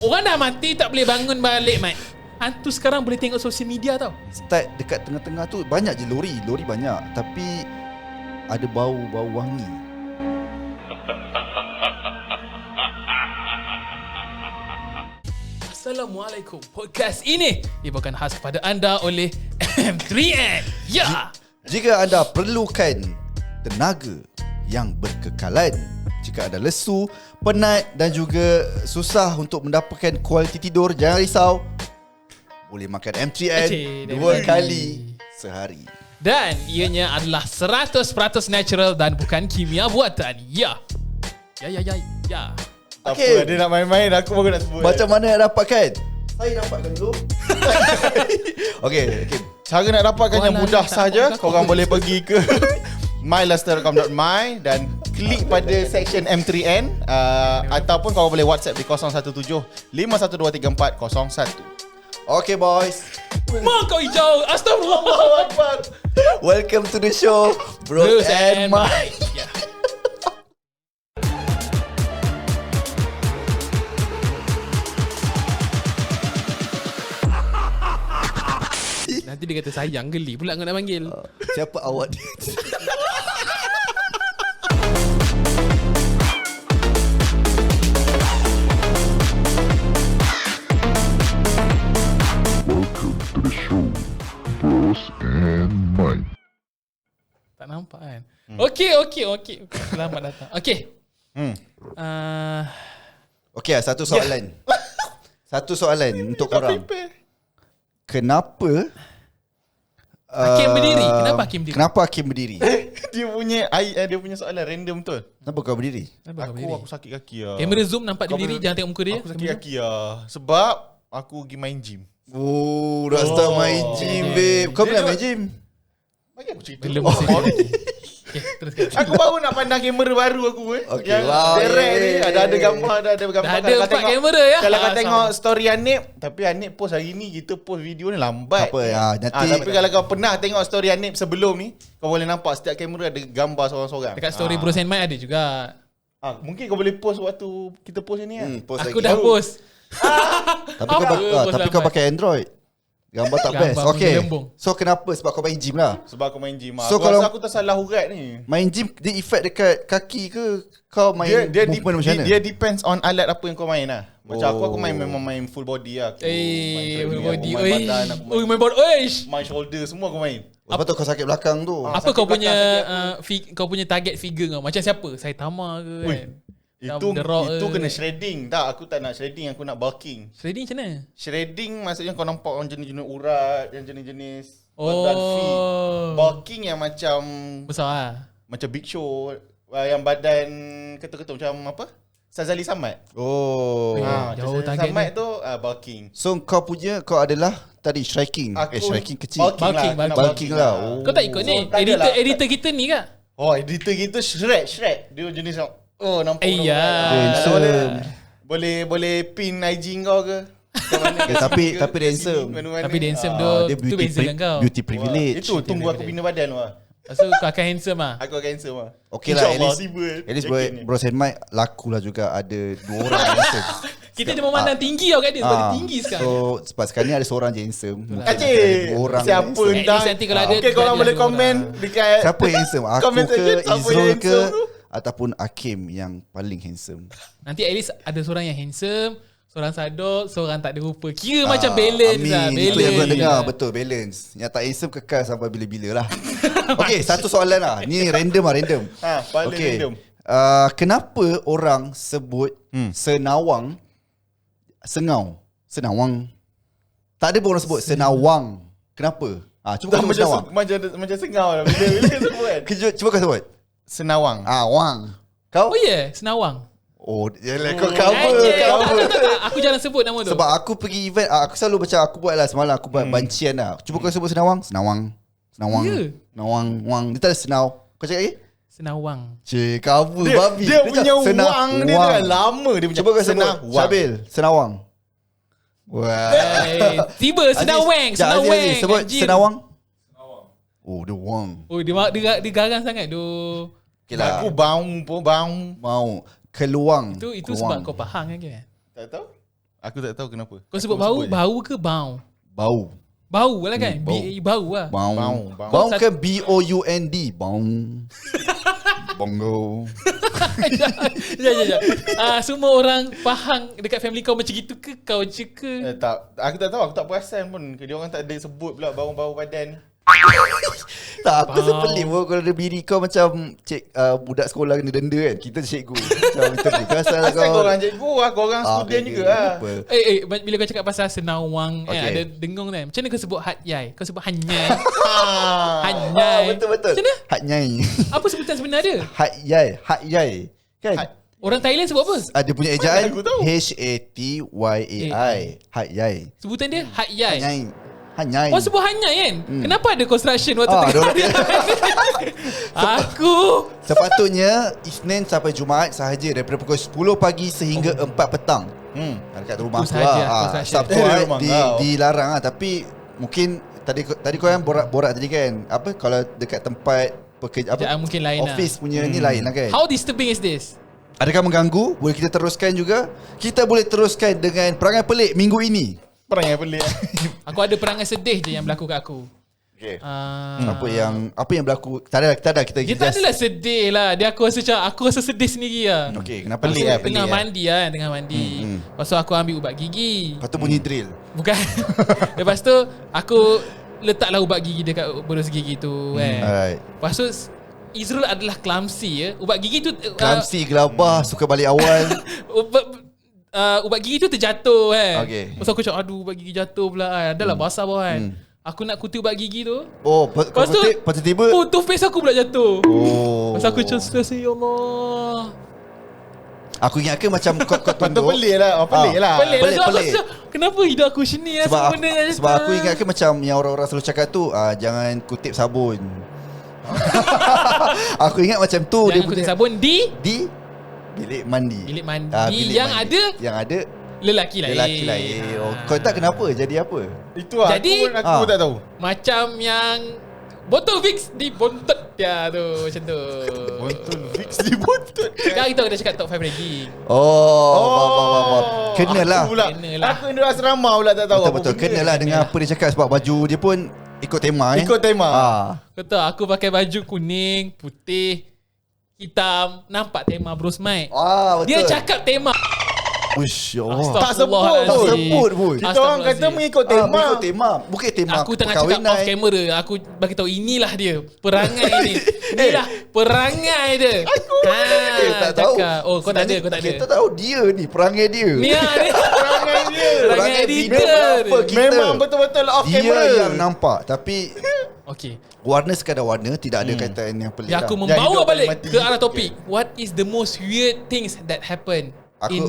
Orang dah mati tak boleh bangun balik, Mat. Hantu sekarang boleh tengok sosial media tau. Start dekat tengah-tengah tu banyak je lori banyak, tapi ada bau wangi. Assalamualaikum. Podcast ini dibawakan khas kepada anda oleh M3N. Ya. Jika anda perlukan tenaga yang berkekalan, jika anda lesu, penat dan juga susah untuk mendapatkan kualiti tidur, jangan risau. Boleh makan M3N 2 kali sehari. Dan ianya adalah 100% natural dan bukan kimia buatan. Ya. Ya. Okay. Apa, dia nak main-main, aku baru nak sebut. Macam mana nak dapatkan? Saya dapatkan dulu. Okay. Cara nak dapatkan yang mudah saja. Korang boleh pergi ke mylifestyle.com.my dan klik pada section M3N ataupun korang boleh WhatsApp di 017-5123401. Okay boys, Mak kau hijau. Astagfirullah. welcome to the show Bros and Mike. Ya. Nanti dia kata sayang, geli pula kau nak panggil. Siapa awak dia? Welcome to the show, Bros and Mike. Tak nampak kan? Okey. Selamat datang. Okey. Okay, satu soalan. Satu soalan untuk korang. Kenapa Hakim berdiri. Kenapa Hakim berdiri? Dia punya soalan random betul. Kenapa kau berdiri? Aku sakit kaki lah. Kamera zoom nampak dia berdiri. Jangan tengok muka dia. Aku sakit kaki lah. Sebab aku pergi main gym. Oh, dah start main gym, babe. Kau pernah main gym? Bagi aku cerita. Belum masa lagi. Okay, teruskan. Aku baru nak pandang kamera baru aku Okay, yang wow, direct ni yeah. ada gambar, ada gambar. Dah ada 4 kamera ya. Kalau kau tengok story Anip, tapi Anip post hari ni, kita post video ni lambat. Apa ya, nanti Tapi kalau kau pernah tengok story Anip sebelum ni, kau boleh nampak setiap kamera ada gambar seorang-seorang. Dekat story Bros and Mike ada juga. Mungkin kau boleh post waktu kita post ni kan. post Aku lagi. dah post. Tapi kau pakai Android. Gambar tak best. Gambar Okay. menggelembung. So kenapa? Sebab kau main gym lah. Sebab aku main gym. So Aku kalau- rasa aku tersalah urat ni. Main gym dia effect dekat kaki ke? Kau main movement macam mana? Dia depends on alat apa yang kau main lah. Macam aku main memang main full body lah. Aku main Full training, body. aku main badan, aku Main body. main shoulder, semua aku main. Lepas tu kau sakit belakang tu. Apa kau sakit punya belakang, kau punya target figure kau? Macam siapa? Saitama ke Ui, kan? Itu The Rock itu ke? kena shredding. Tak, aku tak nak shredding, aku nak bulking. Shredding macam mana? Shredding maksudnya kau nampak orang jenis-jenis urat, yang jenis-jenis badan fit. Oh. Bulking yang macam Besar lah. macam Big Show, yang badan ketul-ketul macam apa? Sazali Samad. Oh. Jauh Sazali target Samad ni. tu bulking. So kau adalah tadi striking. Striking kecil. Bulking Bulking lah. Oh. Kau tak ikut ni? tak adalah. Editor kita ni ke? Oh, editor kita Shrek. Dia jenis nampak. Handsome. Boleh pin IG kau ke? Tapi dia handsome. Tapi dia handsome tu. Dia Tu bezakan kau. beauty privilege. Itu tunggu aku bina badan lah. Lepas tu kau akan handsome lah. Aku akan handsome lah. Okay lah, InsyaAllah, at least yakin ni. Bros and Mike laku lah juga ada 2 orang yang handsome. Kita cuma memandang tinggi tau kat dia. Sebab dia tinggi sekarang. So sebab sekarang ni ada seorang je handsome. Mungkin Acik, ada 2 orang siapa handsome. At least nanti kalau ada, Okay, korang ada boleh dua komen orang. dekat Siapa yang handsome? Aku comment ke, section, siapa yang Izrul ke, handsome tu? ataupun Hakim yang paling handsome? Nanti at least ada seorang yang handsome, seorang sadok, seorang tak ada rupa. Kira macam balance Amin. lah. Itu yang kau dengar. Balance. Betul, balance. Yang tak handsome kekal sampai bila-bila lah. Okay, satu soalan lah. Ni random. Paling random. Kenapa orang sebut senawang Senawang. Tak ada pun orang sebut senawang. Kenapa? Cuba kau sebut senawang. Macam sengau lah. Bila sebut kan. Cuba kau sebut. Senawang. Wang. Kau? Oh ya, Senawang. Oh, yalah kau cover. Tak. Aku jarang sebut nama tu. Sebab aku pergi event, aku selalu macam aku buat lah semalam, aku buat bancian lah. Cuba kau sebut senawang. Ya. Wang. Dia tak ada senau. Kau cakap lagi? Senawang. Cik, cover babi. Dia punya cakap wang dia tu kan lama dia punya. Cuba kau sebut. Syabil, senawang. Wah. Tiba Senawang. Aziz, sebut senawang. Oh, dia wang. Oh, dia garang sangat. Okay lah. Aku bau. Mau keluang. Itu keluang. sebab kau faham kan? Tak tahu. Aku tak tahu kenapa. Kau sebut Aku bau, je. bau ke bau? Bau. Bau lah kan? bau. Bau lah. Bau. Bau. Bau kan B-O-U-N-D. Bau. Bongo. Ya. Semua orang faham dekat family kau macam gitu ke? Kau je ke? Tak, aku tak tahu, aku tak perasan pun. Dia orang tak ada sebut pula bau-bau badan. Tak, aku rasa pelik pun kalau ada bini kau macam budak sekolah kena denda kan. Kita cikgu. Macam kita pelik. Asal Asal korang cikgu lah, korang student juga lah. Bila kau cakap pasal senawang ada dengung kan. Macam mana kau sebut hat yai? Kau sebut hanyai. Hanyai. Betul-betul. Macam mana? Hat nyai. Apa sebutan sebenar dia? Hat yai. Kan? Orang Thailand sebut apa? Ada punya ejaan Aku tahu. H-A-T-Y-A-I. Hat yai. Sebutan dia hat yai. Hanyai. Hanyai. Oh sebut hanyai kan? Kenapa ada construction waktu Ah, tengah dia- Aku Sepatutnya Isnin sampai Jumaat sahaja daripada pukul 10 pagi sehingga 4 petang. Dekat rumah Itu aku sahaja, lah. construction. Sabtu Rumah kau. dilarang lah. Tapi mungkin tadi kau yang borak tadi kan. Apa kalau dekat tempat pekerja Kerjaan mungkin lain lah. office punya ni lain lah kan. How disturbing is this? Adakah mengganggu? Boleh kita teruskan juga. Kita boleh teruskan dengan perangai pelik minggu ini. Perang yang pelik. Aku ada perangai sedih je yang berlaku kat aku. Okay. Ah. Apa yang berlaku? Tak ada kita Dia tak adalah sedih lah. Dia aku rasa sedih sendiri lah. Okay, kenapa Pelik pelik? lah, Tengah pelik mandi kan, tengah mandi. Lepas tu aku ambil ubat gigi. Lepas tu bunyi drill. Bukan. Lepas tu aku letaklah ubat gigi dekat boros gigi tu kan. Alright. Lepas tu Izrul adalah clumsy ya. Ubat gigi tu Clumsy, gelabah, suka balik awal. ubat gigi tu terjatuh kan. Okay. Lepas tu aku cakap aduh ubat gigi jatuh pula kan. Dah lah basah bawah kan. Aku nak kutip ubat gigi tu. Oh, Lepas tu tiba. toothpaste aku pula jatuh. Oh. Lepas aku macam stress ya Allah. Aku ingatkan macam kau Patut tunduk. pelik lah. Pelik lah. Pelik lah tu aku pelik. rasa, kenapa hidup aku sini lah semua benda yang Sebab aku ingatkan macam yang orang-orang selalu cakap tu jangan kutip sabun. Aku ingat macam tu. jangan kutip sabun di bilik mandi. bilik mandi Bilik yang mandi. Yang ada lelaki lain. lelaki lain. Oh, kau tak kenapa? Jadi apa? Itu lah. Jadi- aku tak tahu. Macam yang botol Vicks di bontot dia tu macam tu. Betul. Fix di botol. Sekarang kita kena cakap top 5 ranking. Oh. Kenalah. Aku pula. Kenalah. Aku Indra Asrama pula tak tahu. Betul-betul. Kenalah dengan apa dia cakap sebab baju dia pun ikut tema Ikut tema. Betul, aku pakai baju kuning, putih, hitam. Nampak tema Bros Mike. Betul. Dia cakap tema. Ush, ya Allah. Tak sebut pun. Tak sebut pun. Kita orang kata mengikut tema. Mengikut tema. Bukan tema Aku tengah cakap off camera. Aku bagi tahu inilah dia. Perangai ni. Inilah perangai dia. Tak tahu. cakap. Oh, kau tak ada, kau tak ada. Kita tahu dia ni, perangai dia. Ni lah dia. Perangai dia. Perangai video editor. apa kita. Memang betul-betul off Dia camera. yang nampak. Tapi Okay. warna sekadar warna, tidak ada kaitan yang pelik Ya, lah. aku Yang membawa hidup balik mati. ke arah topik. What is the most weird things that happen in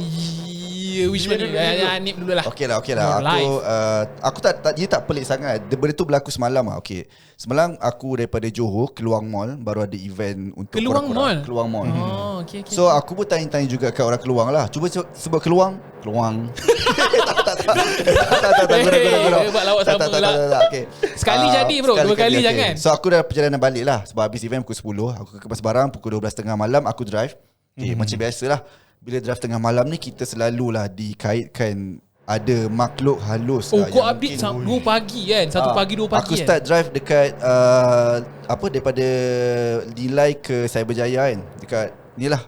which one? Anip dulu lah. Okey lah. Your life. Aku dia tak pelik sangat. Benda tu berlaku semalam lah. Okey. Semalam aku daripada Johor Keluang Mall, baru ada event untuk Keluang korang-korang. Mall? Keluang Mall. Oh, okay. So aku pun tanya-tanya juga kat orang Keluang lah. Cuba sebut Keluang. Tak. Buat lawak sama lah. Okay. Sekali jadi bro, dua kali okay. jangan. So aku dah perjalanan balik lah. Sebab habis event pukul 10. Aku kemas barang pukul 12.30 malam. Aku drive. Okay, macam biasa lah. Bila drive tengah malam ni, kita selalulah dikaitkan ada makhluk halus Oh, lah kau yang update mungkin- 2 pagi kan? 1 pagi 2 pagi Aku start drive dekat daripada Nilai ke Cyberjaya kan. Dekat ni lah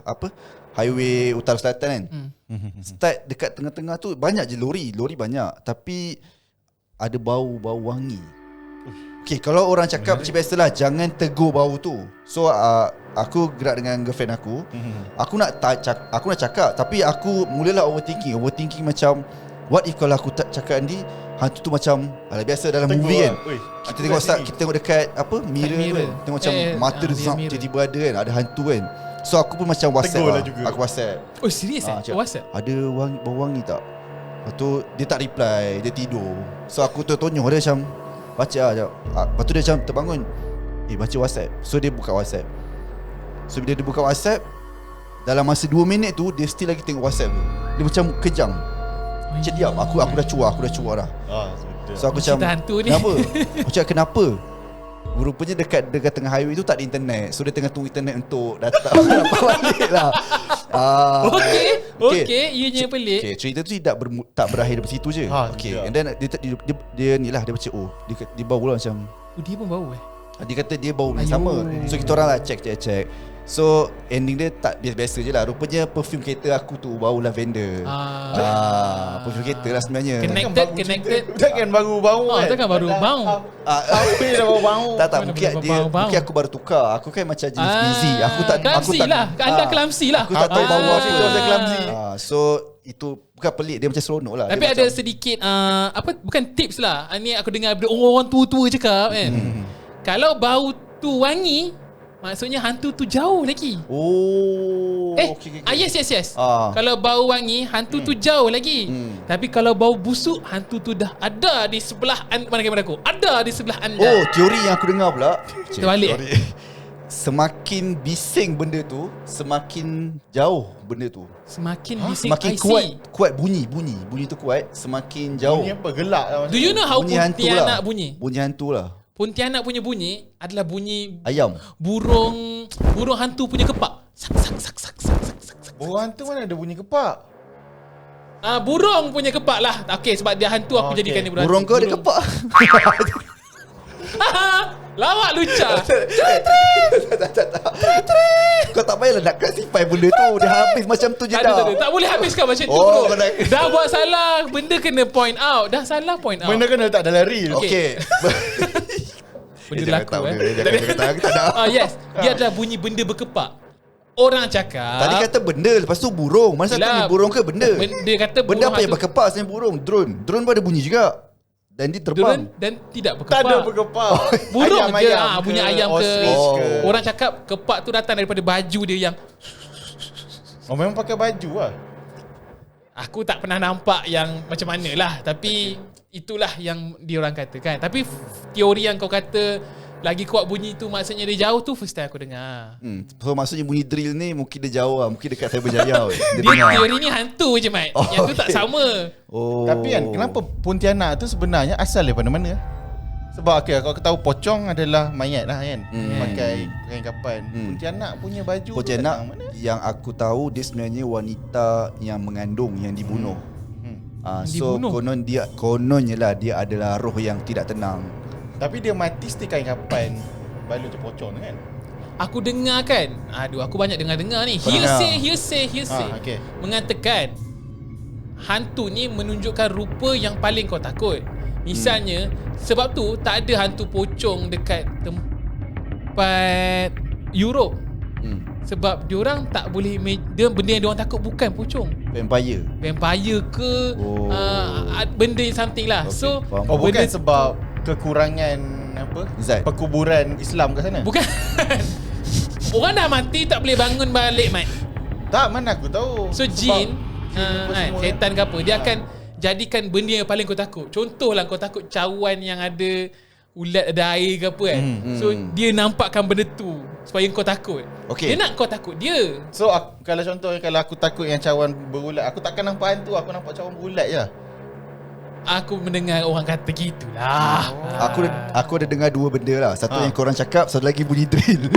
highway utara selatan kan. Start dekat tengah-tengah tu banyak je lori banyak, tapi ada bau wangi. Okay, kalau orang cakap macam biasalah, jangan tegur bau tu. So aku gerak dengan girlfriend aku. Aku nak cakap, tapi aku mulalah overthinking macam what if kalau aku tak cakap ni, hantu tu macam biasa dalam Tegur movie lah. kan. Oi, Kita aku tengok kat sini. kita tengok dekat mirror tu kan. Tengok macam mata dia zap mirror. tiba-tiba ada kan, ada hantu kan. So aku pun macam WhatsApp Tegur lah lah. juga. Aku WhatsApp. Oh serius cakap, WhatsApp? Ada bau wangi tak? Lepas tu dia tak reply, dia tidur. So aku tonyong dia macam baca lah sekejap. Lepas tu dia macam terbangun, baca WhatsApp. So dia buka WhatsApp. So bila dia buka WhatsApp, dalam masa 2 minit tu dia still lagi tengok WhatsApp tu. Dia macam kejang. Macam diam. Aku dah cuak dah. Sudah. So aku macam Cerita hantu ni. kenapa? Aku cakap kenapa? Rupanya dekat tengah highway tu tak ada internet. So dia tengah tunggu internet untuk datang. Dapat balik lah. Okay. Okay, ianya pelik. Okay, cerita tu tak berakhir dari situ je. Okay, and then dia ni lah, dia macam dia bau lah macam Dia pun bau dia kata dia bau yang sama. So kita orang lah check. So ending dia tak biasa je lah. Rupanya perfume kereta aku tu bau lavender. Perfume kereta lah sebenarnya. Connected. Takkan baru bau kan? Takkan baru bau. Tapi dah bau. Tak Mana mungkin aku baru tukar. Aku kan macam jenis busy. Aku tak lah. Anda clumsy lah. Aku tak tahu bau apa. Itu saya clumsy. So itu bukan pelik, dia macam seronok lah. Tapi dia ada macam, sedikit bukan tips lah. Ni aku dengar orang tua-tua cakap kan. Kalau bau tu wangi, maksudnya hantu tu jauh lagi. okay. Yes. Kalau bau wangi, hantu tu jauh lagi. Tapi kalau bau busuk, hantu tu dah ada di sebelah mana kamera aku? Ada di sebelah anda. Teori yang aku dengar pula Terbalik. Semakin bising benda tu, semakin jauh benda tu. Semakin bising, Semakin I see. kuat bunyi tu kuat, semakin jauh. Bunyi apa? Gelak lah. Do you know how Bunyi hantu Pontianak lah. bunyi? Bunyi hantu lah. Pontianak punya bunyi adalah bunyi Ayam. burung hantu punya kepak. Sak. Burung hantu mana ada bunyi kepak? Burung punya kepak lah. Okay, sebab dia hantu aku jadikan dia Burung kau ada kepak. Lawak lucah. Kau tak payahlah nak classify benda tu. Dia habis macam tu je dah. Tak boleh habiskan macam tu Oh, bro. Dah buat salah, benda kena point out. Dah salah point out. Benda kena letak dalam reel. Okay. Benda laku Jangan kata aku tak ada. Yes, dia adalah bunyi benda berkepak. Orang cakap Tadi kata benda, lepas tu burung. Mana satu ni, burung ke benda? Dia kata Benda burung apa yang berkepak sebenarnya burung? Drone pun ada bunyi juga. Dan dia terbang. dan tidak berkepak. Tak ada berkepak. Burung je Ayam bunyi ke, ayam ke. ostrich ke. Orang cakap kepak tu datang daripada baju dia yang Memang pakai baju lah. aku tak pernah nampak yang macam mana lah. Tapi itulah yang diorang katakan. Tapi teori yang kau kata lagi kuat bunyi tu maksudnya dia jauh tu first time aku dengar. So maksudnya bunyi drill ni mungkin dia jauh lah. Mungkin dekat Cyberjaya. Dia teori ni hantu je Mat. Yang tu tak sama. Tapi kan kenapa Pontianak tu sebenarnya asal daripada mana? Sebab aku tahu pocong adalah mayat lah kan. Pakai kain kapan. Pontianak punya baju Pontianak tu mana? yang aku tahu dia sebenarnya wanita yang mengandung, yang dibunuh. So kononnya lah dia adalah roh yang tidak tenang. Tapi dia mati stick kain kapan. Balu tu pocong kan. Aku dengar kan. Aku banyak dengar-dengar ni. Pernah. Hearsay Okay. mengatakan hantu ni menunjukkan rupa yang paling kau takut. Misalnya sebab tu tak ada hantu pocong dekat tempat Europe. Sebab diorang tak boleh benda yang diorang takut bukan pocong. Vampire ke benda something lah. Okay, So faham. Bukan sebab kekurangan apa? Zat. Perkuburan Islam kat sana. bukan. Orang dah mati tak boleh bangun balik Mat. Tak, mana aku tahu. So Sebab jin apa semua setan ke apa, dia akan jadikan benda yang paling kau takut. Contohlah kau takut cawan yang ada ulat, ada air ke apa kan. So dia nampakkan benda tu supaya kau takut. Okay. Dia nak kau takut dia. So kalau contohnya kalau aku takut yang cawan berulat, aku takkan nampak hantu, aku nampak cawan berulat je. Aku mendengar orang kata gitulah. Aku ada dengar dua benda lah. Satu yang korang cakap, satu lagi bunyi drill.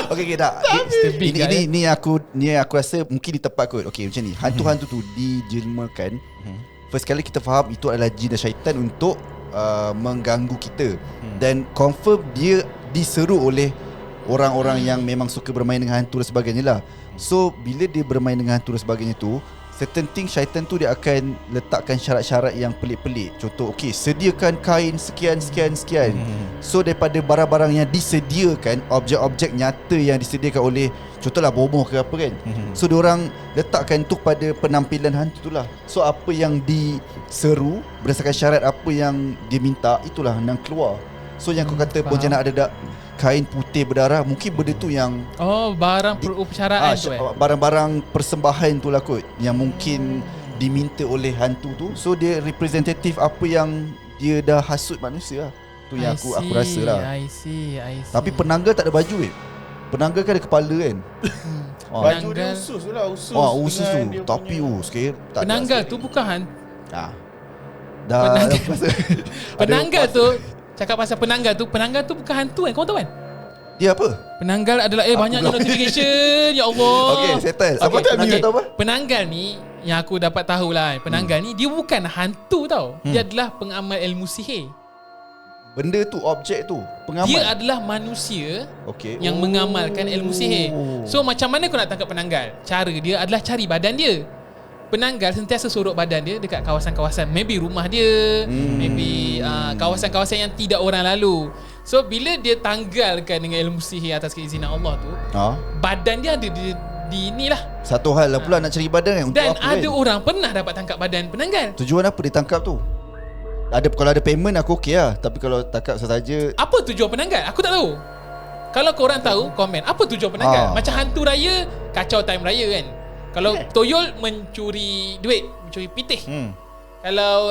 Okay, tak. Ini aku rasa mungkin di tempat kot. Okay, macam ni. Hantu-hantu tu dijelmakan. First kali kita faham itu adalah jin dan syaitan untuk mengganggu kita. Dan confirm dia diseru oleh orang-orang yang memang suka bermain dengan hantu dan sebagainya lah. So bila dia bermain dengan hantu dan sebagainya tu, certain thing syaitan tu dia akan letakkan syarat-syarat yang pelik-pelik. Contoh, okay, sediakan kain sekian. So daripada barang-barang yang disediakan, objek-objek nyata yang disediakan oleh, contohlah bomoh ke apa kan, so diorang letakkan tu pada penampilan hantu tu lah. So apa yang diseru berdasarkan syarat apa yang dia minta, itulah yang keluar. So yang kau kata Pontianak ada kain putih berdarah, mungkin benda tu yang barang perupcaraan tu barang-barang persembahan tu lah kot, yang mungkin diminta oleh hantu tu. So dia representatif apa yang dia dah hasut manusia lah. Tu yang aku rasa lah. I see. Tapi penanggal tak ada baju penanggal kan ada kepala kan. Baju dia usus tu lah. Usus tu. Tapi sekali tak penanggal tu bukan dah penanggal tu. Cakap pasal penanggal tu bukan hantu kan, kau tahu kan? Dia apa? Penanggal adalah banyaknya notification. Ya Allah. Okay, settle. Apa Okay, tak penanggal mute? tu apa? Penanggal ni yang aku dapat tahu lah, penanggal ni dia bukan hantu tau. Dia adalah pengamal ilmu sihir. Benda tu, objek tu, pengamal. Dia adalah manusia Okay. yang mengamalkan ilmu sihir. So macam mana kau nak tangkap penanggal? Cara dia adalah cari badan dia. Penanggal sentiasa sorok badan dia dekat kawasan-kawasan, maybe rumah dia, maybe kawasan-kawasan yang tidak orang lalu. So bila dia tanggalkan dengan ilmu sihir atas keizinan Allah tu, badan dia ada di inilah. Satu hal lah pula nak cari badan kan. Untuk Dan apa ada kan? orang pernah dapat tangkap badan penanggal. Tujuan apa dia tangkap tu? Kalau ada payment aku okey lah. Tapi kalau tangkap sahaja, Apa tujuan penanggal? Aku tak tahu. Kalau korang tahu, komen. Apa tujuan penanggal? Macam hantu raya, kacau time raya kan. Kalau toyol mencuri duit, mencuri pitih. Kalau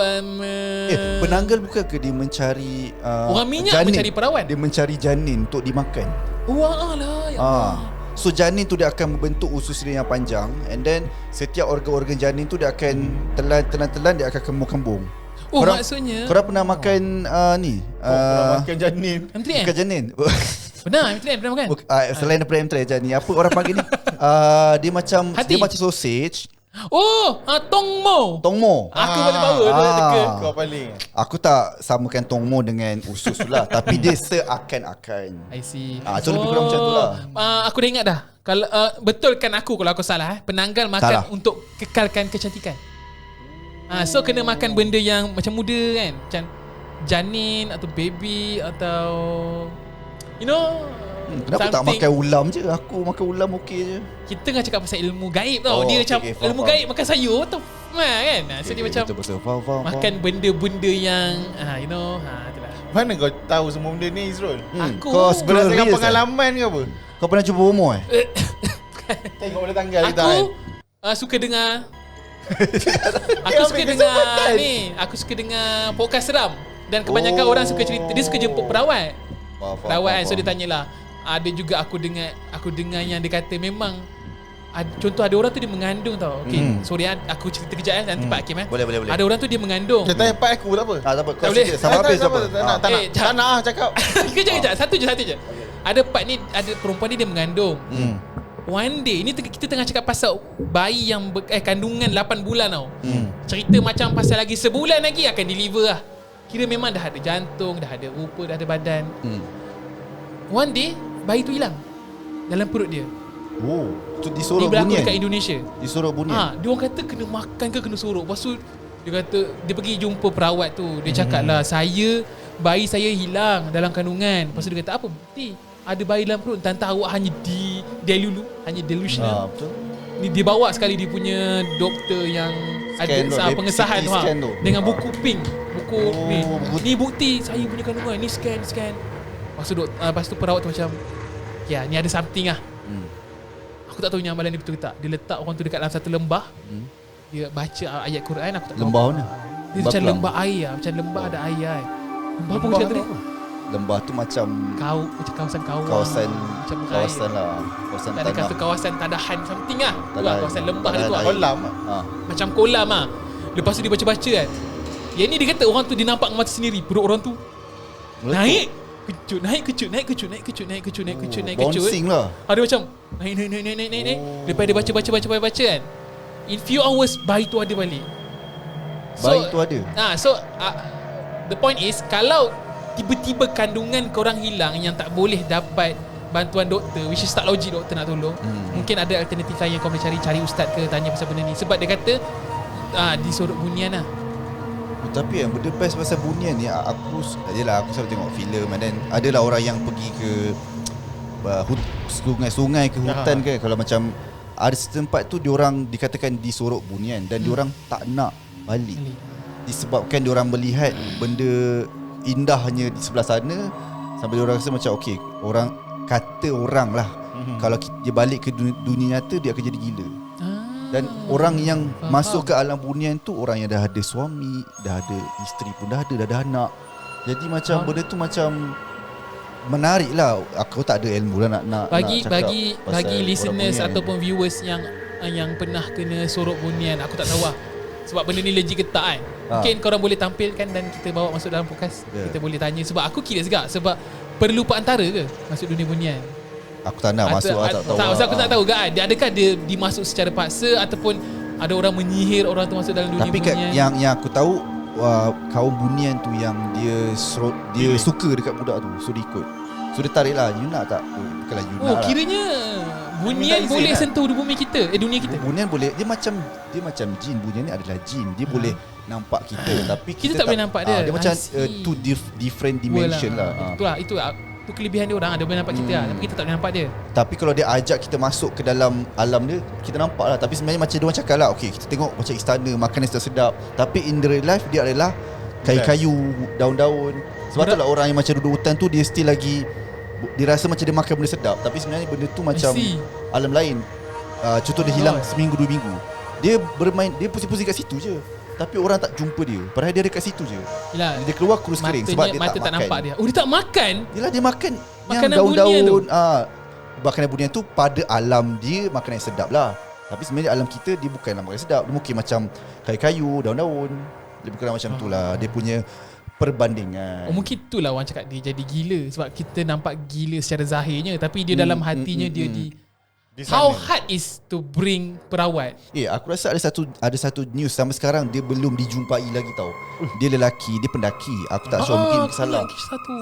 penanggal bukan ke dia mencari orang minyak janin? mencari perawan. Dia mencari janin untuk dimakan. Wah lah ya Allah. So janin tu dia akan membentuk usus dia yang panjang, and then setiap organ-organ janin tu dia akan telan dia akan kembung-kembung. Oh, maksudnya korang pernah makan ni makan janin. M3M? bukan janin. Benar, M3M pernah makan? Selain daripada M3 janin, apa orang panggil ni? Dia macam Hati. dia macam sausage. Oh, tongmo. Tongmo. Aku boleh bawa tu teka. Kau paling. Aku tak samakan tongmo dengan usus tu lah, tapi dia seakan-akan. I see. So lebih kurang macam tu lah. Aku dah ingat dah. Kalau betulkan aku kalau aku salah, penanggal makan Salah. untuk kekalkan kecantikan. So kena makan benda yang macam muda kan, macam janin atau baby atau you know. Kenapa tak something. makan ulam je? Aku makan ulam okey je. Kita tengah cakap pasal ilmu gaib tau. Oh, Dia okay, macam okay, faham, ilmu faham. gaib makan sayur tu kan. So dia macam betul, faham. makan benda-benda yang you know, itulah. Mana kau tahu semua benda ni, Izrul? Aku Kau Berdasarkan Reels, pengalaman ke apa? Kau pernah jumpa homo Tengok boleh tanggal kita Aku kan. suka dengar Aku suka dengar ni. Aku suka dengar podcast seram. Dan kebanyakan orang suka cerita. Dia suka jemput perawat. Perawat kan. So dia tanyalah, ada juga aku dengar yang dia kata memang contoh ada orang tu dia mengandung tau. Okay, sorry aku cerita kejap nanti Pak Hakim Boleh. Ada orang tu dia mengandung. Kita part aku tak apa. Tak apa. Kau Tak boleh. sikit sama habis apa? Tak nak cakap. Kejap Satu je. Ada part ni, ada perempuan ni dia mengandung. One day ni kita tengah cakap pasal bayi yang kandungan 8 bulan tau. Cerita macam pasal lagi sebulan lagi akan deliver lah. Kira memang dah ada jantung, dah ada rupa, dah ada badan. One day bayi tu hilang dalam perut dia. Oh, tu Dia disuruh berlaku bunian. dekat Indonesia. Disuruh bunian. Dia orang kata kena makan ke kena sorok. Lepas tu dia kata dia pergi jumpa perawat tu. Dia cakap lah, bayi saya hilang dalam kandungan. Lepas tu dia kata, apa bukti? Ada bayi dalam perut. Tentang awak hanya hanya delusional. Betul. Ni dia bawa sekali dia punya doktor yang Scan tu, ada pengesahan CT tu, scan tu. dengan buku pink. Buku ni. buku- Ni bukti saya punya kandungan. Ni scan. Lepas tu perawat tu macam, ya, ni ada something lah. Aku tak tahu nyamalan dia betul ke tak. Dia letak orang tu dekat dalam satu lembah. Dia baca ayat Quran. Aku tak tahu. Lembah mana? Dia macam lembah air lah. Macam lembah ada air kan. Lembah apa macam tu ni? Lembah tu macam Macam kawasan kawah. kawasan macam kawasan lah. Kawasan tak ada tanah. kata kawasan tadahan something lah. Tu lah Tadahan. kawasan lembah Tadahan tu lah. air. Kolam. Macam kolam lah. Lepas tu dia baca-baca kan. Yang ni dia kata orang tu dia nampak dengan mata sendiri. Perut orang tu naik kecut. Bouncing lah. Ada macam naik. Lepas dia baca kan. In few hours bayi tu ada balik. Bayi tu ada. The point is, kalau tiba-tiba kandungan korang hilang yang tak boleh dapat bantuan doktor, which is tak logik doktor nak tolong, mungkin ada alternatif lain yang kau boleh cari ustaz ke, tanya pasal benda ni. Sebab dia kata disorok bunian lah. Tapi yang benda best pasal bunian ni, aku selalu tengok filem, dan adalah orang yang pergi ke sungai ke hutan ke. Kalau macam ada setempat tu diorang dikatakan disorok bunian dan diorang tak nak balik. Disebabkan diorang melihat benda indahnya di sebelah sana, sampai diorang rasa macam okey, orang kata orang lah, kalau dia balik ke dunia nyata dia akan jadi gila. Dan orang yang masuk ke alam bunian tu orang yang dah ada suami, dah ada isteri pun dah ada anak. Jadi macam benda tu macam menarik lah. Aku tak ada ilmu lah nak Bagi pasal listeners orang bunian. ataupun viewers yang pernah kena sorok bunian, aku tak tahu lah. sebab benda ni legit ke tak kan. Mungkin korang boleh tampilkan dan kita bawa masuk dalam podcast. Kita boleh tanya sebab aku curious juga sebab perlu perantara ke masuk dunia bunian? Aku tak nak masuk tak tahu. Tak, aku tak tahu kan. Adakah dia dimasuk secara paksa ataupun ada orang menyihir orang tu masuk dalam dunia Tapi bunian? yang aku tahu kaum bunian tu yang dia suka dekat budak tu, so dia ikut. So dia tarik lah, you nak tak? Bukanlah you nak lah. Kiranya bunian Minta izin boleh lah. sentuh bumi kita, dunia kita. Bunian boleh, dia macam jin. Bunian ni adalah jin. Dia boleh nampak kita tapi Kita tak boleh nampak dia. Dia macam I see. two different dimension lah. Itulah itu kelebihan dia orang. Ada boleh nampak kita lah, tapi kita tak boleh nampak dia. Tapi kalau dia ajak kita masuk ke dalam alam dia, kita nampak lah. Tapi sebenarnya macam dia orang cakap lah, okay, kita tengok macam istana, makanan sedap-sedap. Tapi in the real life dia adalah kayu-kayu, daun-daun. Sebab tu lah orang yang macam duduk hutan tu, dia still lagi, dia rasa macam dia makan benda sedap. Tapi sebenarnya benda tu macam alam lain. Contoh dia hilang seminggu 2 minggu, dia bermain, dia pusing-pusing kat situ je. Tapi orang tak jumpa dia, padahal dia ada kat situ je. Yelah, dia keluar kurus kering sebab dia mata tak makan. nampak dia. Oh, dia tak makan? Yelah, dia makan Makanan yang bunian tu. daun-daun. Makanan bunian tu pada alam dia makanan yang sedap lah. Tapi sebenarnya alam kita dia bukanlah makanan sedap. Dia mungkin macam kayu-kayu, daun-daun. Dia bukanlah macam tu lah. Dia punya perbandingan. Mungkin itulah orang cakap dia jadi gila. Sebab kita nampak gila secara zahirnya, tapi dia dalam hatinya dia di how hard is to bring perawat? Aku rasa ada satu news sampai sekarang dia belum dijumpai lagi tau. Dia lelaki, dia pendaki. Aku tak sure, mungkin salah.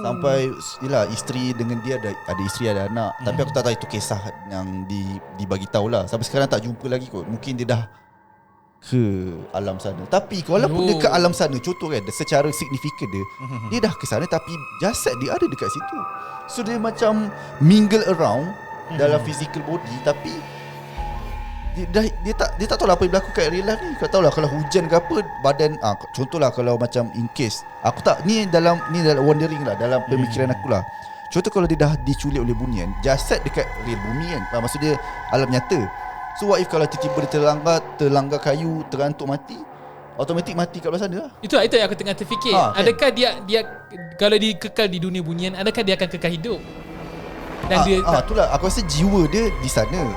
Sampai yelah, isteri dengan dia ada isteri, ada anak. Tapi aku tak tahu itu kisah yang dibagi tahu lah. Sampai sekarang tak jumpa lagi kot. Mungkin dia dah ke alam sana. Tapi walaupun dia ke alam sana, contoh kan, secara signifikan dia dah ke sana tapi jasad dia ada dekat situ. So dia macam mingle around dalam physical body, tapi dia tak tahu lah apa yang berlaku kat real life ni. Kau tahu lah kalau hujan ke apa, badan contohlah kalau macam in case aku tak ni dalam wondering lah, dalam pemikiran aku lah. Contoh kalau dia dah diculik oleh bunian, jasad dekat real bumi kan, maksud dia alam nyata. So what if kalau tiba-tiba dia terlanggar kayu, terantuk mati, automatik mati kat belah sana lah. Itu yang aku tengah terfikir. Adakah dia kalau dia kekal di dunia bunian, adakah dia akan kekal hidup? Dan dia itulah aku rasa jiwa dia di sana.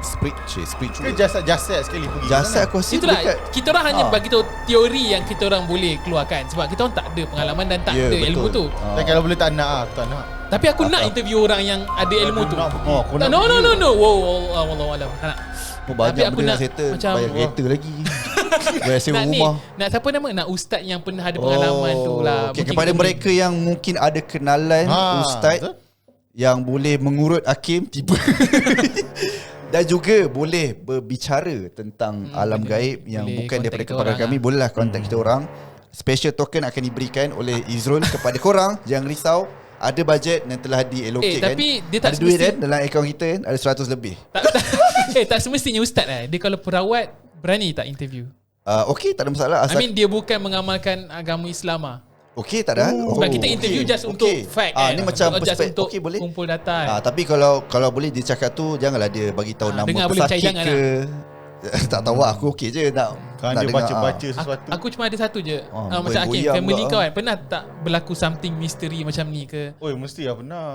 Spiritual. Ke jasad sekali pergi. Jasad aku rasa itulah dekat. kita orang hanya bagi tahu teori yang kita orang boleh keluarkan sebab kita orang tak ada pengalaman dan tak ada betul. ilmu tu. Dan kalau boleh tak nak, aku tak nak. Tapi aku nak interview orang yang ada ilmu tu. Aku nak No. Wow, wallahu alam. Tak nak. banyak Tapi aku benda nak settle, macam bayar kereta lagi. Bayar sewa nak ni, rumah. nak siapa nama? Nak ustaz yang pernah ada pengalaman tu lah. Okay, Mungkin kepada kita mereka yang mungkin ada kenalan ustaz betul? yang boleh mengurut hakim tiba dan juga boleh berbicara tentang alam gaib yang boleh bukan contact daripada kita kepada orang kami, bolehlah kontak kita orang. Special token akan diberikan oleh Izrul kepada korang. Jangan risau, ada bajet yang telah diallocate tapi kan. dia tak ada duit semesti- kan dalam akaun kita kan, ada 100 lebih. tak semestinya ustaz lah. Dia kalau perawat berani tak interview? Okay, tak ada masalah. I mean dia bukan mengamalkan agama Islam lah. Okay, tak ada. Sebab kita interview just untuk fact kan. Ni macam just untuk okay, boleh. kumpul data. Tapi kalau boleh dia cakap tu, janganlah dia bagi tahu nama dengar boleh percaya, pesakit jangan ke. Tak tahu lah, aku okey je nak Kan nak dia dengar, baca-baca sesuatu. Aku cuma ada satu je. Macam goyang Hakim, family pula. kau kan pernah tak berlaku something misteri macam ni ke? Oi, mesti lah pernah.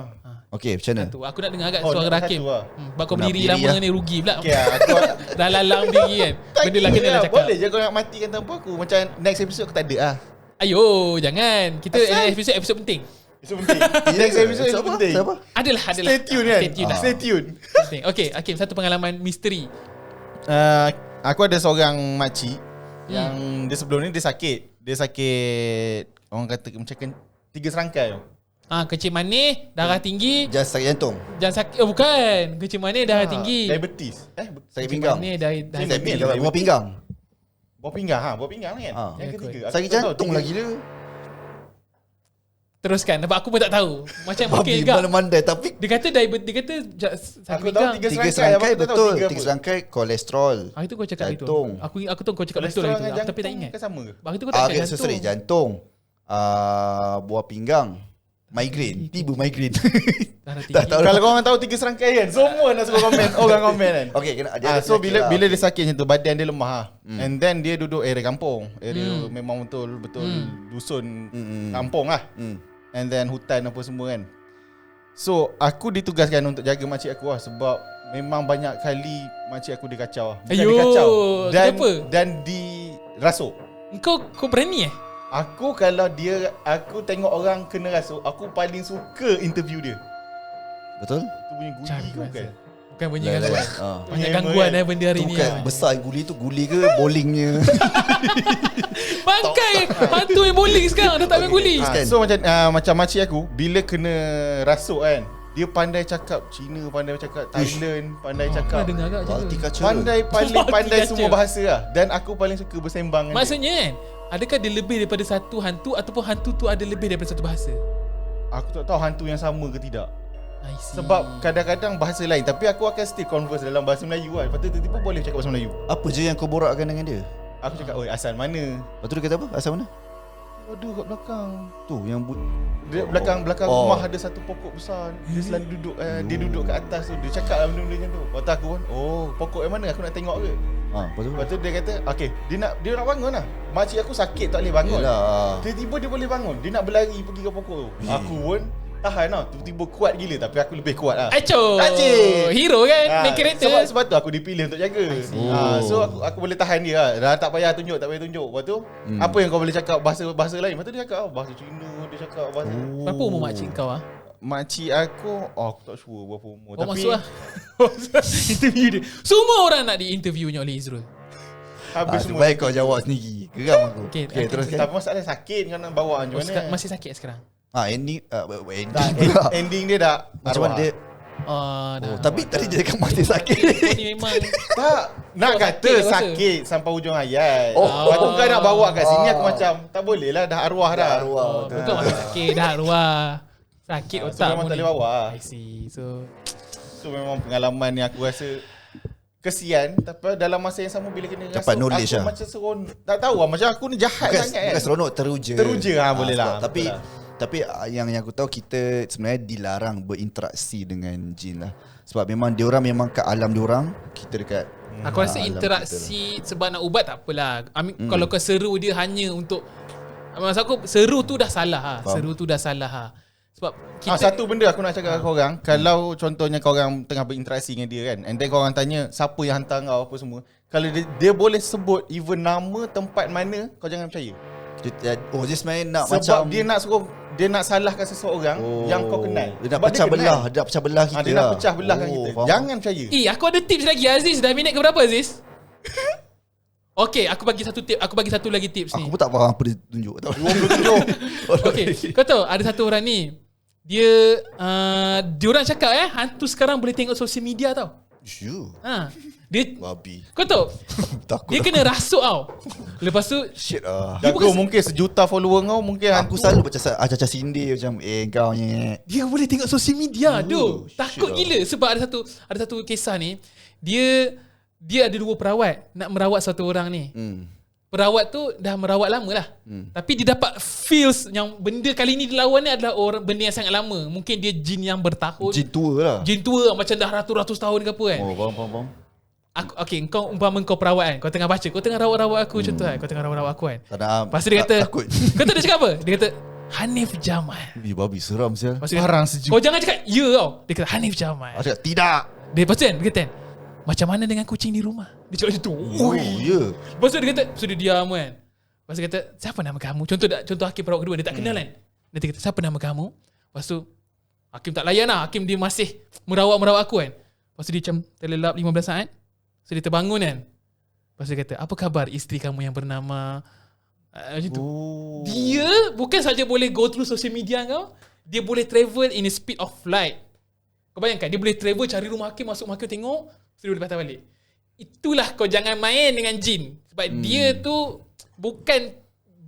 Okey, macam mana? Tu aku nak dengar agak Oh, suara nak Hakim. satu lah. Sebab kau Nak berdiri berdiri lama lah. ni rugi pula. Okay, aku Dah lalang diri kan. Benda lah kena lah cakap. Boleh je kau nak matikan tanpa aku. Macam next episode aku tak ada lah. Ayo, jangan. Kita episode penting. Itu penting. Next episode itu penting. Siapa? Adalah. Stay tune kan. Stay tune lah. Stay tune. Penting. Okay, Hakim, satu pengalaman misteri. Aku ada seorang makcik yang dia sebelum ni dia sakit. Dia sakit orang kata macam 3 serangkai. Kecil manis, darah tinggi, Just sakit jantung. jangan sakit. Oh bukan. Kecil manis, darah tinggi. Diabetes. Sakit Kecil pinggang. manis, darah Sakit tinggi. pinggang. Buah pinggang. Buah pinggang buah pinggang kan. Yang Ya, ketiga. Sakit Aku tak tahu, jantung tiga- lagi dia. Teruskan. Sebab aku pun tak tahu. Macam mungkin Babi juga. mana-mandai. Tapi Dia kata diabetes, dia kata sakit Aku tahu pinggang. 3 tiga serangkai. serangkai aku tak tahu betul. tiga 3 apa. serangkai kolesterol. Itu kau cakap itu. Jantung. Aku tahu kau cakap betul Kolesterol itu. dengan Tapi tak jantung ingat. ke sama ke? Itu kau tak Okay, ingat sorry, jantung. Buah pinggang. Migraine. Tiba migraine. Darah tinggi. Tak tahu. Kalau korang tahu 3 serangkai kan, semua nak suruh komen. Orang komen kan. Okay, kena ada So penyakit bila lah. dia sakit macam tu, badan dia lemah. And then dia duduk area kampung. Area memang betul dusun kampung lah. And then hutan apa semua kan. So aku ditugaskan untuk jaga makcik aku lah. Sebab memang banyak kali makcik aku dia kacau. Bukan Ayuh, dia kacau. kenapa? Dan di Rasuk. Kau berani Aku aku tengok orang kena rasuk, aku paling suka interview dia. Betul? Tu bunyi guli Cara ke bukan? Bukan bunyi Lah, gangguan. lah. Banyak Memang gangguan kan. benda hari Tu ni. bukan besar guli tu, guli ke bowlingnya. Bangkai hantu yang bowling sekarang dah tak main guli. Kan? So macam makcik aku bila kena rasuk kan, dia pandai cakap Cina, pandai cakap Thailand, pandai Pernah cakap dengar tak macam tu? Multicultural. paling pandai Multicultural. semua bahasa lah. Dan aku paling suka bersembang dengan dia. Maksudnya kan, adakah dia lebih daripada satu hantu ataupun hantu tu ada lebih daripada satu bahasa? Aku tak tahu hantu yang sama ke tidak. I see. Sebab kadang-kadang bahasa lain, tapi aku akan still converse dalam bahasa Melayu kan. Lepas tu tiba-tiba boleh cakap bahasa Melayu. Apa je yang kau borakkan dengan dia? Aku cakap, oi asal mana? Lepas tu dia kata apa? Asal mana? Aduh kat belakang. Tu yang Dia belakang Oh. rumah ada satu pokok besar. Dia selalu duduk dia duduk kat atas tu. Dia cakap lah benda-benda macam tu. Lepas tu aku pun, oh pokok yang mana aku nak tengok ke? Lepas tu? Lepas tu dia kata, okay, dia nak bangun lah. Makcik aku sakit tak boleh bangun. Yelah. Tiba-tiba dia boleh bangun. Dia nak berlari pergi ke pokok tu. Aku pun tahan lah. Tiba-tiba kuat gila, tapi aku lebih kuat lah. Aco. Acik. Hero kan, main karakter. Sebab tu aku dipilih untuk jaga. So aku boleh tahan dia lah. Dah tak payah tunjuk. Lepas tu apa yang kau boleh cakap bahasa lain? Lepas tu dia cakap bahasa Cina, dia cakap bahasa. Berapa umur makcik kau Makcik aku aku tak sure berapa umur. Oh masuk lah. Interview dia. Semua orang nak di-interviewnya oleh Izrul. habis semua. Baik kau jawab sendiri. Geram aku. Okay, Teruskan. Tapi masalah sakit kan nak bawa macam mana? Masih sakit sekarang? Ending Tak, pula. ending dia dah Macam mana dia? Dah. Tapi tadi dia cakap masih sakit. Kau ni memang tak nak Oh, kata sakit sakit sampai hujung hayat. Oh. Lepas tu kau nak bawa kat sini aku macam tak boleh lah, dah arwah dah. bukan masih sakit dah arwah. Sakit So otak memang pun tak ni. boleh bawa. I see. So So memang pengalaman ni aku rasa kesian, tapi dalam masa yang sama bila kena Dapat rasuk, knowledge aku lah. macam seronok. Tak tahu lah, macam aku ni jahat sangat Bukan kan. seronok, teruja. Teruja lah, boleh lah, sebab betul lah. Tapi yang aku tahu, kita sebenarnya dilarang berinteraksi dengan jin lah. Sebab memang diorang memang kat alam diorang, kita dekat aku rasa alam interaksi sebab nak ubat tak apalah. Kalau kau seru dia hanya untuk, maksud aku seru tu dah salah ha. Faham. Seru tu dah salah ha. Sebab kita Satu benda aku nak cakap kat korang, kalau contohnya korang tengah berinteraksi dengan dia kan, and then korang tanya siapa yang hantar kau apa semua, kalau dia boleh sebut even nama tempat mana, kau jangan percaya. Oh, dia sebenarnya nak Sebab macam dia nak salahkan seseorang yang kau kenal. Dia nak Sebab pecah kenal. belah. Dia nak pecah belah kita Dia nak lah. pecah belahkan kita. faham. Jangan percaya. aku ada tips lagi Aziz. Dah minit ke berapa Aziz? Okay, aku bagi satu tip. Aku bagi satu lagi tips ni. Aku pun tak faham apa dia tunjuk. Okay, kau tahu ada satu orang ni, dia diorang cakap hantu sekarang boleh tengok social media tau. Sure. Dia Babi. kau tahu Takut dia kena rasuk tau. Lepas tu shit Jago mungkin 1 juta follower kau mungkin Aku selalu macam acah-acah sindir macam kau ni. dia boleh tengok social media tu. shit Takut lah. gila sebab ada satu kisah ni. Dia ada 2 perawat nak merawat satu orang ni. Perawat tu dah merawat lama lah. Tapi dia dapat feels yang benda kali ni dia lawan ni adalah benda yang sangat lama. Mungkin dia jin yang bertahun. Jin tua lah. Jin tua macam dah ratus-ratus tahun ke apa kan. Oh, faham. Kau umpama kau perawat kan. Kau tengah baca, kau tengah rawat-rawat aku contoh kan. Kau tengah rawat-rawat aku kan. Tak nak. Lepas tu dia kata, takut. kau tahu dia cakap apa? Dia kata Hanif Jamal. Babi seram sial. Lepas tu dia Parang kata, sejuk. kau jangan cakap ya tau. Dia kata Hanif Jamal. Aku cakap tidak. Dia lepas tu kan, dia kata macam mana dengan kucing di rumah? Dia cakap macam tu. Oh, ya. Lepas tu dia kata, lepas tu dia diam kan. Lepas tu dia kata, siapa nama kamu? Contoh Hakim perawat kedua, dia tak kenal kan. Dia kata, siapa nama kamu? Lepas tu Hakim tak layan lah. Hakim dia masih merawat aku kan. Lepas tu dia macam terlelap 15 saat. So dia terbangun kan. Lepas tu dia kata, apa khabar isteri kamu yang bernama macam tu. Dia bukan saja boleh go through social media kau, dia boleh travel in the speed of light. Kau bayangkan, dia boleh travel cari rumah Hakim, masuk rumah Hakim tengok, so dia boleh patah balik. Itulah kau jangan main dengan jin. Sebab dia tu bukan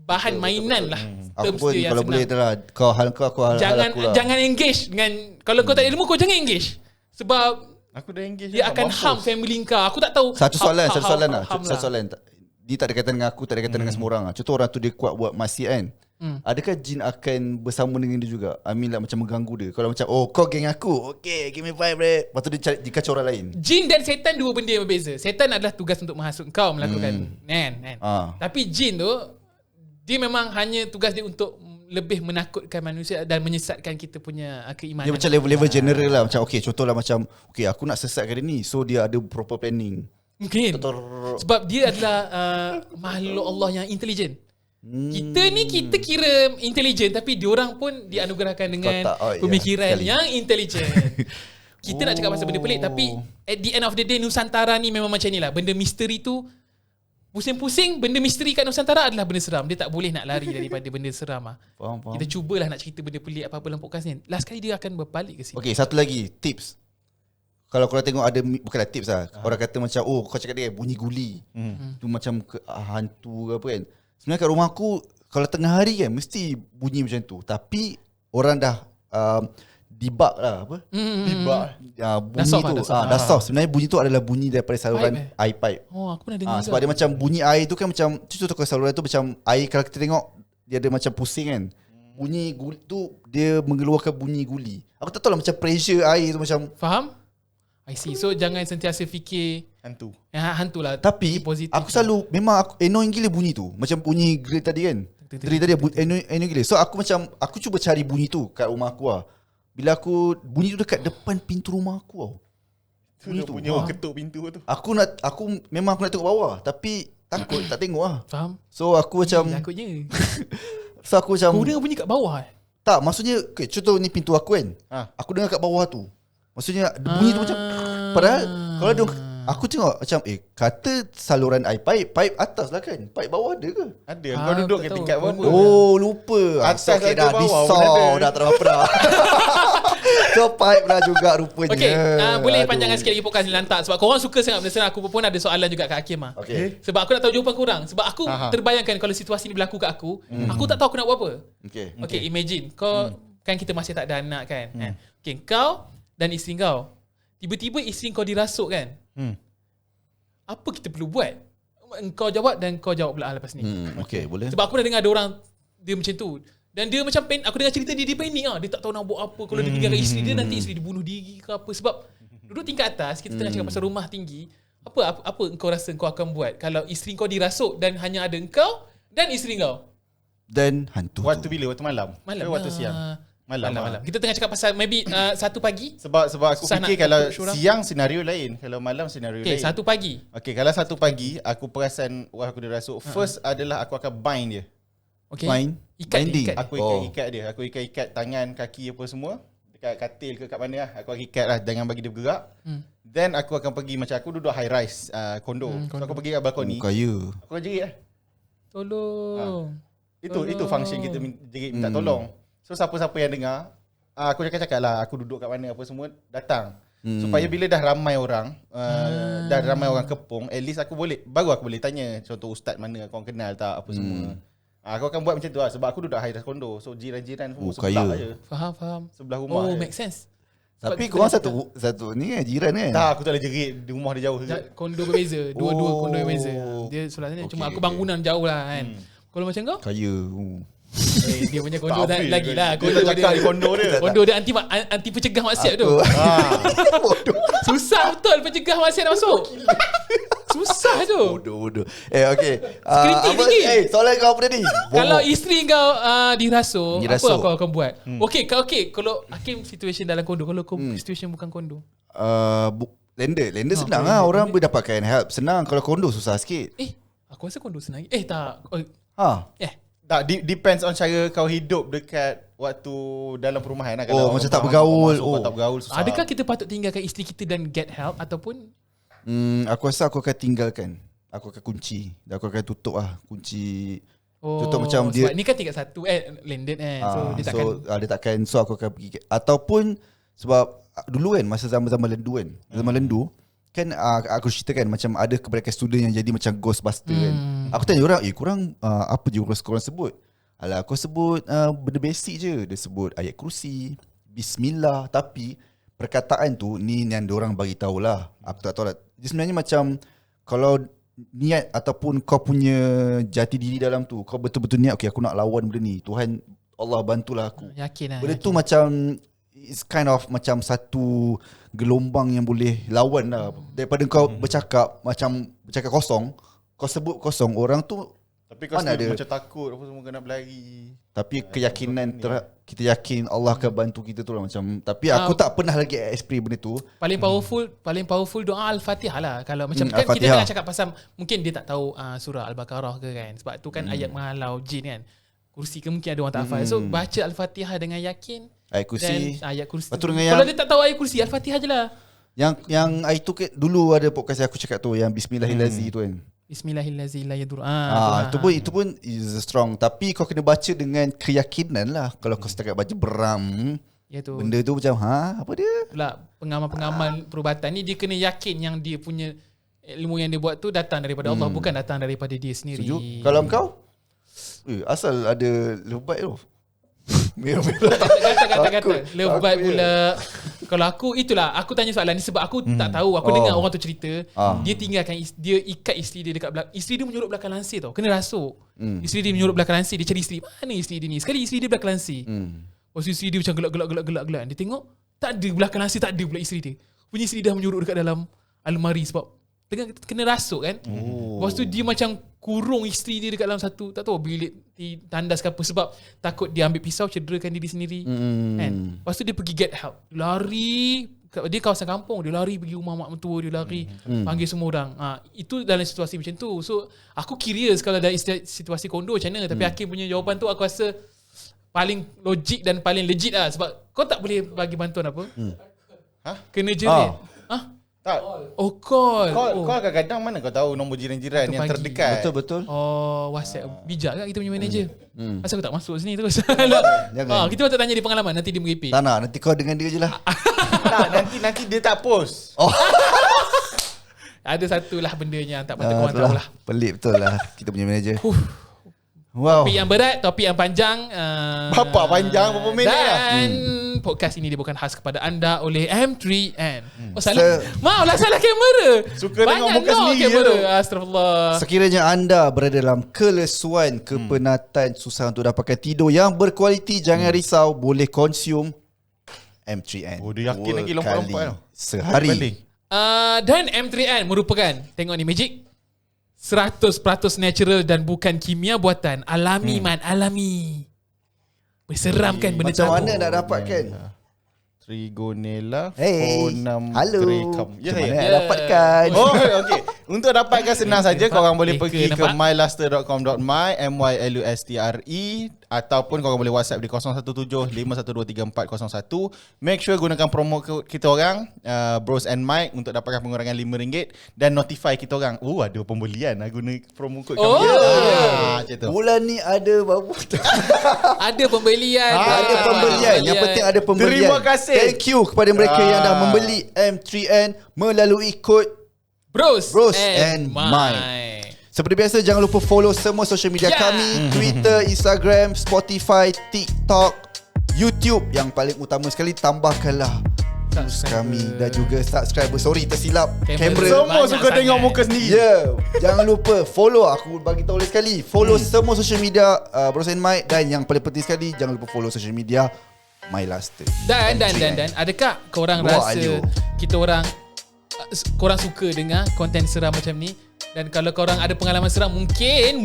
bahan mainan lah. Aku Terms pun dia yang kalau senang. boleh tu lah. Kau hal aku hal aku lah. Jangan engage dengan, kalau kau tak ada ilmu kau jangan engage. Sebab Aku dah engage. dia akan harm family kau. Aku tak tahu. Satu soalan lah. harm Satu soalan. Dia tak ada kaitan dengan aku, tak ada kaitan dengan semua orang lah. Contoh orang tu dia kuat buat maksiat kan. Adakah jin akan bersama dengan dia juga? I mean like macam mengganggu dia. Kalau macam, oh kau geng aku, okay give me vibe bro. Lepas tu dia cari dikacau orang lain. Jin dan setan dua benda yang berbeza. Setan adalah tugas untuk menghasut kau melakukan kan. Tapi jin tu dia memang hanya tugas dia untuk lebih menakutkan manusia dan menyesatkan kita punya keimanan. Dia macam level-level general lah. Macam okay, contohlah macam okay, aku nak sesatkan dia ni. So dia ada proper planning. Mungkin. Sebab dia adalah makhluk Allah yang intelijen. Kita kira intelijen, tapi diorang pun dianugerahkan dengan pemikiran yang intelijen. Kita nak cakap pasal benda pelik, tapi at the end of the day Nusantara ni memang macam ni lah. Benda misteri tu pusing-pusing, benda misteri kat Nusantara adalah benda seram. Dia tak boleh nak lari daripada benda seram lah. Faham. Kita cubalah nak cerita benda pelik apa-apa dalam podcast ni. Last kali dia akan berbalik ke sini. Okay, satu lagi tips. Kalau korang tengok ada, bukanlah tips lah, orang kata macam, oh kau cakap dia bunyi guli, tu macam hantu ke apa kan. Sebenarnya kat rumah aku, kalau tengah hari kan mesti bunyi macam tu. Tapi orang dah debug lah apa? Bunyi tu dah soft. Sebenarnya bunyi tu adalah bunyi daripada saluran air pipe. Oh, aku pernah dengar. Sebab dia macam bunyi air tu kan macam tu kalau saluran tu macam air, kalau kita tengok dia ada macam pusing kan. Bunyi guli tu dia mengeluarkan bunyi guli. Aku tak tahu lah macam pressure air tu macam. Faham? I see. So jangan sentiasa fikir hantu. Hantu lah. Tapi aku selalu memang aku annoying gila bunyi tu. Macam bunyi grill tadi kan. Grill tadi annoying gila. So aku cuba cari bunyi tu kat rumah aku lah. Bila aku bunyi tu dekat depan pintu rumah aku tau. Bunyi orang ketuk pintu tu. Aku nak tengok bawah tapi takut tak tengok lah. Faham? So aku macam takutnya. So aku macam Kau dengar bunyi kat bawah tak, maksudnya contoh ni pintu aku kan. Aku dengar kat bawah tu. Maksudnya bunyi tu macam padahal kalau dia aku tengok macam kata saluran air pipe atas lah kan. Pipe bawah ada ke? Ada. Kau duduk kat tingkat berapa? Oh, lupa. Atas okay, ada dah bawah. dah tak apa dah. So pipe dah juga rupanya. Okay, boleh panjangkan sikit lagi podcast ni lantak. Sebab korang suka sangat benda senang. Aku pun ada soalan juga kat Hakim lah. Okay. Sebab aku nak tahu jawapan korang. Sebab aku terbayangkan kalau situasi ni berlaku kat aku, aku tak tahu aku nak buat apa. Okay, imagine kau kan kita masih tak ada anak kan. Okay, kau dan isteri kau, tiba-tiba isteri kau dirasuk kan. Apa kita perlu buat? Kau jawab dan kau jawab pula lepas ni. Okay, boleh. Sebab aku dah dengar ada orang dia macam tu. Dan dia macam aku dengar cerita dia panik lah. Dia tak tahu nak buat apa. Kalau dia tinggalkan isteri dia, nanti isteri dia bunuh diri ke apa. Sebab duduk tingkat atas, kita tengah cakap pasal rumah tinggi. Apa kau rasa kau akan buat kalau isteri kau dirasuk dan hanya ada engkau dan isteri kau? Dan hantu. Waktu bila? Waktu malam? Malam. Waktu siang? Malam. Kita tengah cakap pasal maybe 1 pagi. Sebab aku Susah fikir nak kalau approach orang. siang senario lain, kalau malam senario lain. 1 pagi. Okay, kalau 1 pagi aku perasan aku dirasuk, first adalah aku akan bind dia. Okay. Fine. Ikat. Aku ikat dia. Aku ikat tangan, kaki apa semua. Dekat katil ke kat mana lah. Aku akan ikat lah. Jangan bagi dia bergerak. Then aku akan pergi, macam aku duduk high rise kondo. So aku pergi kat balkoni. Kaya. Aku akan jerit lah. Tolong. Itu function kita jerit minta tolong. So siapa-siapa yang dengar, aku cakap lah aku duduk kat mana apa semua, datang. Supaya bila dah ramai orang, dah ramai orang kepung, at least baru aku boleh tanya. Contoh ustaz mana, korang kenal tak apa semua. Aku akan buat macam tu lah. Sebab aku duduk high rise kondo. So jiran-jiran semua sebelah je. Faham. Sebelah rumah je. Make sense. Tapi korang satu ni kan jiran kan? Tak, aku tak boleh jerit. Di rumah dia jauh. Kondo berbeza. Dua-dua kondo berbeza. Dia sebelah sana. Cuma aku bangunan jauh lah kan. Kalau macam kau? Kaya. Dia punya kondo Tak lagi habis lah. ke? Dia tak cakap di kondo dia. Kondo dia anti pencegah maksiat tu. Susah betul pencegah maksiat masuk. Susah tu. Bodoh. Okay. Security tinggi. Soalan kau apa tadi? Kalau isteri kau dirasuk, Dirasuk. apa kau akan buat? Okay, kalau Hakim situation dalam kondo, kalau kau situation bukan kondo. Lender senang lah. Orang boleh dapatkan help. Senang. Kalau kondo susah sikit. Aku rasa kondo senang. Tak. Tak, depends on cara kau hidup dekat waktu dalam perumahan lah. Oh, macam tak bergaul. Tak bergaul susah. Adakah kita patut tinggalkan isteri kita dan get help ataupun Aku rasa aku akan tinggalkan. Aku akan kunci. Dan aku akan tutup lah. Kunci. Tutup macam sebab dia. ni kan tingkat 1 landed kan. So dia takkan. So aku akan pergi. Ataupun sebab dulu kan masa zaman-zaman lendu kan. Zaman lendu kan aku ceritakan macam ada kebanyakan student yang jadi macam ghostbuster kan. Aku tanya orang, korang apa je korang sebut? Alah, aku sebut benda basic je. Dia sebut ayat kursi, bismillah. Tapi perkataan tu ni yang diorang bagi tahulah. Aku tak tahu lah. Dia sebenarnya macam kalau niat ataupun kau punya jati diri dalam tu, kau betul-betul niat, okay aku nak lawan benda ni, Tuhan Allah bantulah aku. Yakin lah. Benda tu macam it's kind of macam satu gelombang yang boleh lawan lah. Daripada kau bercakap kosong, kau sebut kosong, orang tu Tapi kau Mana still ada? macam takut apa semua kena berlari. Tapi keyakinan kita yakin Allah akan bantu kita tu lah macam. Tapi aku tak pernah lagi experience benda tu. Paling powerful doa Al-Fatihah lah. Kalau macam kan kita Al-Fatihah. tengah cakap pasal mungkin dia tak tahu surah Al-Baqarah ke kan. Sebab tu kan ayat mahalau jin kan. Kursi ke mungkin ada orang tak hafal. So baca Al-Fatihah dengan yakin. Ayat kursi. Dan ayat kursi. Lepas tu dengan Kalau yang- dia tak tahu ayat kursi, Al-Fatihah je lah. Yang itu dulu ada podcast yang aku cakap tu yang Bismillahirrahmanirrahim tu kan. Bismillahirrahmanirrahim la yadur. Itu pun is strong. Tapi kau kena baca dengan keyakinan lah. Kalau kau setakat baca beram, Ya tu. benda tu macam apa dia? Pula pengamal-pengamal perubatan ni dia kena yakin yang dia punya ilmu yang dia buat tu datang daripada Allah, bukan datang daripada dia sendiri. Setuju? Kalau kau asal ada lebat tu. Merah-merah. Kata. Lebat Takut pula. Kalau aku, itulah aku tanya soalan ni sebab aku tak tahu. Aku dengar orang tu cerita, dia tinggalkan dia ikat isteri dia dekat belakang. Isteri dia menyuruh belakang lansir tau. Kena rasuk. Isteri dia menyuruh belakang lansir, dia cari isteri. Mana isteri dia ni? Sekali isteri dia belakang lansir. Lepas tu isteri dia macam gelak. Dia tengok tak ada belakang lansir, tak ada pula isteri dia. Punya isteri dah menyuruh dekat dalam almari sebab kena rasuk kan. Lepas tu dia macam kurung isteri dia dekat dalam satu, tak tahu bilik tandas ke apa, sebab takut dia ambil pisau cederakan diri sendiri kan. Lepas tu dia pergi get help, lari, dia kawasan kampung, dia lari pergi rumah mak mentua, dia lari panggil semua orang. Itu dalam situasi macam tu. So aku curious kalau dalam situasi kondo macam mana. Tapi Hakim punya jawapan tu aku rasa paling logik dan paling legit lah. Sebab kau tak boleh bagi bantuan apa. Kena jerit. Tak. Oh call. Kau kadang-kadang mana kau tahu nombor jiran-jiran Satu yang pagi. terdekat. Betul. Oh WhatsApp. Bijak kan kita punya manager. Asal aku tak masuk sini terus. Jangan. Kita patut tanya dia pengalaman, nanti dia mengipik. Tak nak, nanti kau dengan dia je lah. Tak, nanti dia tak post. Ada satu lah benda yang tak patut korang tahu lah. Pelik betul lah kita punya manager. Wow. Topik yang berat, topik yang panjang. Berapa panjang, berapa minit lah. Dan podcast ini dibawakan khas kepada anda oleh M3N. Oh salah. Maaf lah, salah kamera. Suka tengok muka sendiri kamera. tu. Astagfirullah. Sekiranya anda berada dalam kelesuan, kepenatan, susah untuk dapatkan tidur yang berkualiti, jangan risau, boleh consume M3N. Oh, dia yakin lagi 2 lompat-lompat kali tau. sehari. Balik. Dan M3N merupakan, tengok ni magic, 100% natural dan bukan kimia buatan. Alami alami. Berseramkan benda Macam tu. mana nak dapatkan? Trigonella Hey, halo. Phonam. Macam Ya, mana ya. nak dapatkan? Oh, okey. Untuk dapatkan senang saja, korang boleh pergi ke nampak? myluster.com.my, mylustre, ataupun korang boleh WhatsApp di 0175123401. Make sure gunakan promo code kita orang, Bros and Mike, untuk dapatkan pengurangan RM5 dan notify kita orang. Oh, ada pembelian guna promo code Oh, kami. Macam tu. Bulan ni ada babu. Ada pembelian. Ada pembelian. Yang penting ada pembelian. Terima kasih. Thank you kepada mereka yang dah membeli M3N melalui kod Bros and Mike. Seperti biasa, jangan lupa follow semua social media kami, Twitter, Instagram, Spotify, TikTok, YouTube. Yang paling utama sekali, tambahkanlah views kami dan juga subscriber. Sorry, tersilap kamera. Semua Banyak suka sangat. tengok muka sendiri. Jangan lupa follow. Aku bagi tahu lagi sekali, follow semua social media Bros and Mike. Dan yang paling penting sekali, jangan lupa follow social media MyLuster. Dan adakah korang Wah, rasa ayo. kita orang korang suka dengar konten seram macam ni? Dan kalau korang ada pengalaman seram, mungkin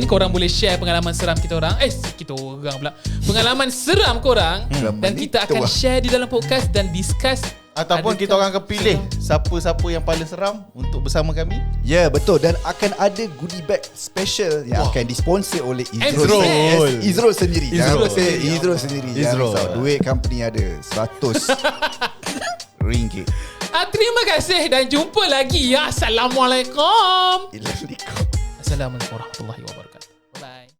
korang boleh share pengalaman seram kita orang. Kita orang pula. Pengalaman seram korang dan kita akan share di dalam podcast dan discuss. Ataupun kita orang akan pilih siapa-siapa yang paling seram untuk bersama kami. Ya, betul. Dan akan ada goodie bag special yang akan disponsor oleh Izrul. Izrul. Yes, Izrul sendiri. Izrul Jangan sendiri. Izrul sendiri. Izrul. Jangan risau. Duit company ada 100 ringgit. Terima kasih dan jumpa lagi ya. Assalamualaikum. Ilahikum. Assalamualaikum warahmatullahi wabarakatuh.